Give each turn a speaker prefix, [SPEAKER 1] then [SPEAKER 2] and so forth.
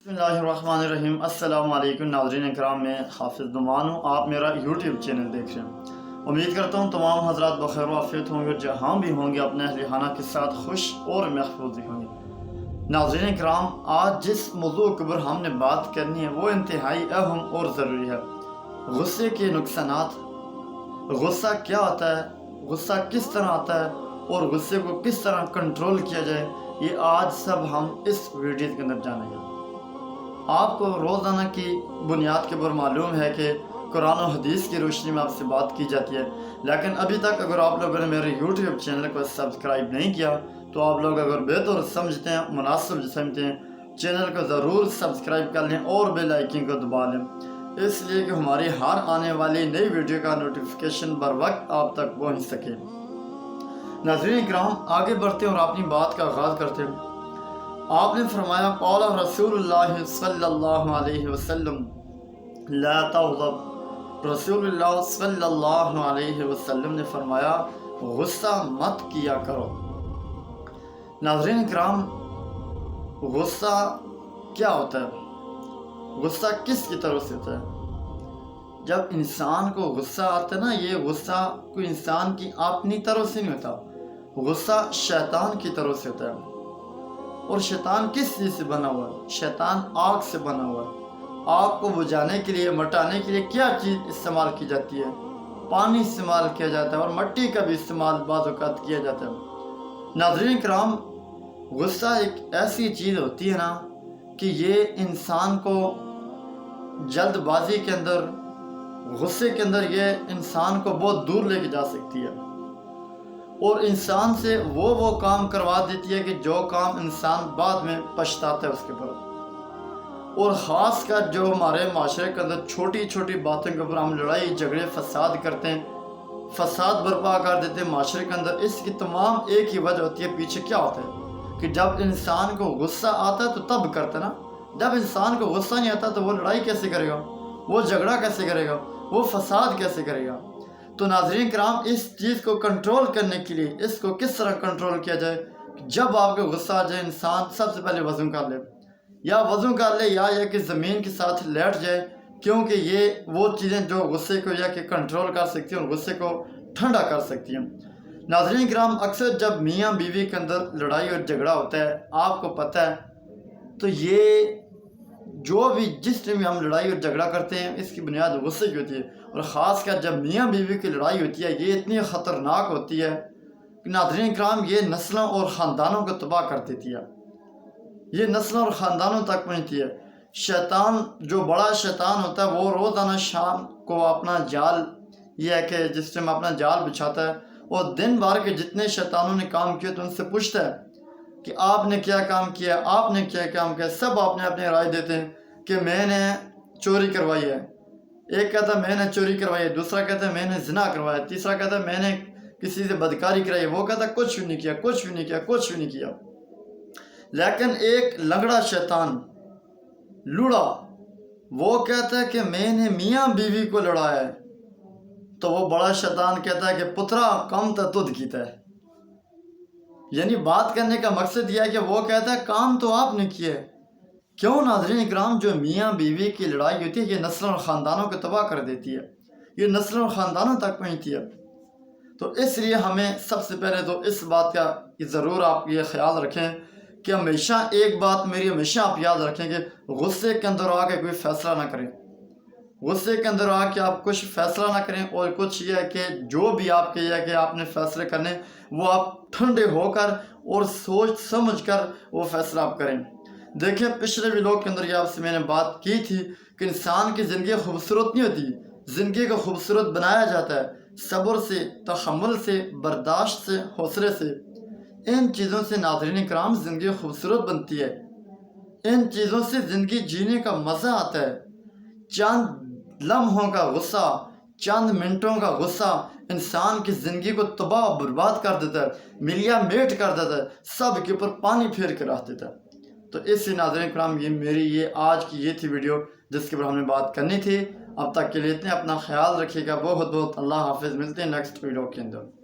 [SPEAKER 1] बिस्मिल्लाहिर्रहमानिर्रहीम। अस्सलाम वालेकुम नाज़रीन इकराम, मैं हाफिज़ नुमान हूँ। आप मेरा यूट्यूब चैनल देख रहे हैं। उम्मीद करता हूँ तमाम हज़रात बखैर वाफ़ियत होंगे, जहाँ भी होंगे अपने अहल खाना के साथ खुश और महफूज भी होंगे। नाज़रीन इकराम, आज जिस मौज़ू के ऊपर हमने बात करनी है वो इंतहाई अहम और ज़रूरी है। गुस्से के नुकसानात, गुस्सा क्या होता है, गुस्सा किस तरह आता है और गुस्से को किस तरह कंट्रोल किया जाए, ये आज सब हम इस वीडियो के अंदर जानेंगे। आपको रोज़ाना की बुनियाद के ऊपर मालूम है कि कुरान और हदीस की रोशनी में आपसे बात की जाती है, लेकिन अभी तक अगर आप लोगों ने मेरे यूट्यूब चैनल को सब्सक्राइब नहीं किया तो आप लोग अगर बेहतर समझते हैं, मुनासिब समझते हैं, चैनल को ज़रूर सब्सक्राइब कर लें और बेल आइकन को दबा लें, इसलिए कि हमारी हर आने वाली नई वीडियो का नोटिफिकेशन बर वक्त आप तक पहुँच सके। नाज़रीन इकराम, आगे बढ़ते हैं और अपनी बात का आगाज़ करते हैं। आपने फरमाया क़ाल रसूलुल्लाह सल्लल्लाहु अलैहि वसल्लम ला तग़ज़ब। रसूलुल्लाह सल्लल्लाहु अलैहि वसल्लम ने फरमाया गुस्सा मत किया करो। नाज़रीन इकराम, गुस्सा क्या होता है, गुस्सा किस की तरफ से होता है? जब इंसान को गुस्सा आता है ना, ये गुस्सा कोई इंसान की अपनी तरफ से नहीं होता, गुस्सा शैतान की तरफ से होता है। और शैतान किस चीज़ से बना हुआ है? शैतान आग से बना हुआ है। आग को बुझाने के लिए, मिटाने के लिए क्या चीज़ इस्तेमाल की जाती है? पानी इस्तेमाल किया जाता है और मिट्टी का भी इस्तेमाल बाज़ औक़ात किया जाता है। नाज़रीन किराम, गुस्सा एक ऐसी चीज़ होती है ना कि ये इंसान को जल्दबाजी के अंदर, गुस्से के अंदर, ये इंसान को बहुत दूर लेके जा सकती है और इंसान से वो काम करवा देती है कि जो काम इंसान बाद में पछताता है उसके ऊपर। और ख़ास कर जो हमारे माशरे के अंदर छोटी छोटी बातों के ऊपर हम लड़ाई झगड़े फसाद करते हैं, फसाद बर्पा कर देते हैं माशरे के अंदर, इसकी तमाम एक ही वजह होती है। पीछे क्या होता है कि जब इंसान को गुस्सा आता है तो तब करता है ना, जब इंसान को गुस्सा नहीं आता तो वो लड़ाई कैसे करेगा, वो झगड़ा कैसे करेगा, वो फसाद कैसे करेगा? तो नाज़रीन किराम, इस चीज़ को कंट्रोल करने के लिए इसको किस तरह कंट्रोल किया जाए? जब आपको गुस्सा आ जाए, इंसान सबसे पहले वज़ू कर ले, या वज़ू कर ले या कि ज़मीन के साथ लेट जाए, क्योंकि ये वो चीज़ें जो गुस्से को या कि कंट्रोल कर सकती हैं और गुस्से को ठंडा कर सकती हैं। नाज़रीन किराम, अक्सर जब मियाँ बीवी के अंदर लड़ाई और झगड़ा होता है, आपको पता है, तो ये जो भी जिस टाइम हम लड़ाई और झगड़ा करते हैं इसकी बुनियाद गुस्से की होती है। और ख़ास कर जब मियाँ बीवी की लड़ाई होती है, ये इतनी ख़तरनाक होती है कि नाज़रीन इकराम, ये नस्लों और ख़ानदानों को तबाह कर देती है, ये नस्लों और ख़ानदानों तक पहुँचती है। शैतान, जो बड़ा शैतान होता है, वो रोज़ाना शाम को अपना जाल, ये है कि जिस टाइम अपना जाल बिछाता है और दिन भर के जितने शैतानों ने काम किए तो उनसे पूछता है कि आपने क्या काम किया, आपने क्या काम किया। सब अपने अपने राय देते हैं कि मैंने चोरी करवाई है, एक कहता है मैंने चोरी करवाई है, दूसरा कहता है मैंने ज़िना करवाया, तीसरा कहता है मैंने किसी से बदकारी कराई है, वो कहता है कुछ भी नहीं किया, कुछ भी नहीं किया, कुछ भी नहीं किया। लेकिन एक लंगड़ा शैतान, लूड़ा, वो कहता है कि मैंने मियाँ बीवी को लड़ाया है, तो वो बड़ा शैतान कहता है कि पुत्रा कम तो तुझ कीता है। यानी बात करने का मकसद यह है कि वो कहता है काम तो आपने किया है। क्यों नाज़रीन इकराम, जो मियाँ बीवी की लड़ाई होती है ये नस्लों और ख़ानदानों को तबाह कर देती है, ये नस्लों और ख़ानदानों तक पहुँचती है। तो इसलिए हमें सबसे पहले तो इस बात का ज़रूर आप ये ख्याल रखें कि हमेशा एक बात मेरी हमेशा आप याद रखें कि गुस्से के अंदर आके कोई फ़ैसला ना करें, गुस्से के अंदर आके आप कुछ फ़ैसला ना करें। और कुछ ये है कि जो भी आपके ये है कि आपने फ़ैसले करने, वो आप ठंडे होकर और सोच समझ कर वो फ़ैसला आप करें। देखिए, पिछले व्लॉग के अंदर ये आपसे मैंने बात की थी कि इंसान की ज़िंदगी खूबसूरत नहीं होती, ज़िंदगी को खूबसूरत बनाया जाता है सब्र से, तहम्मुल से, बर्दाश्त से, हौसले से। इन चीज़ों से नाज़रीन इकराम ज़िंदगी खूबसूरत बनती है, इन चीज़ों से ज़िंदगी जीने का मज़ा आता है। चंद लम्हों का गुस्सा, चंद मिनटों का गुस्सा इंसान की ज़िंदगी को तबाह बर्बाद कर देता है, मिलिया मेट कर देता है, सब के ऊपर पानी फेर के रख देता है। तो इससे नाज़रीन इकराम, ये मेरी ये आज की ये थी वीडियो जिसके ऊपर हमने बात करनी थी। अब तक के लिए इतने, अपना ख्याल रखिएगा। बहुत बहुत अल्लाह हाफिज़। मिलते हैं नेक्स्ट वीडियो के अंदर।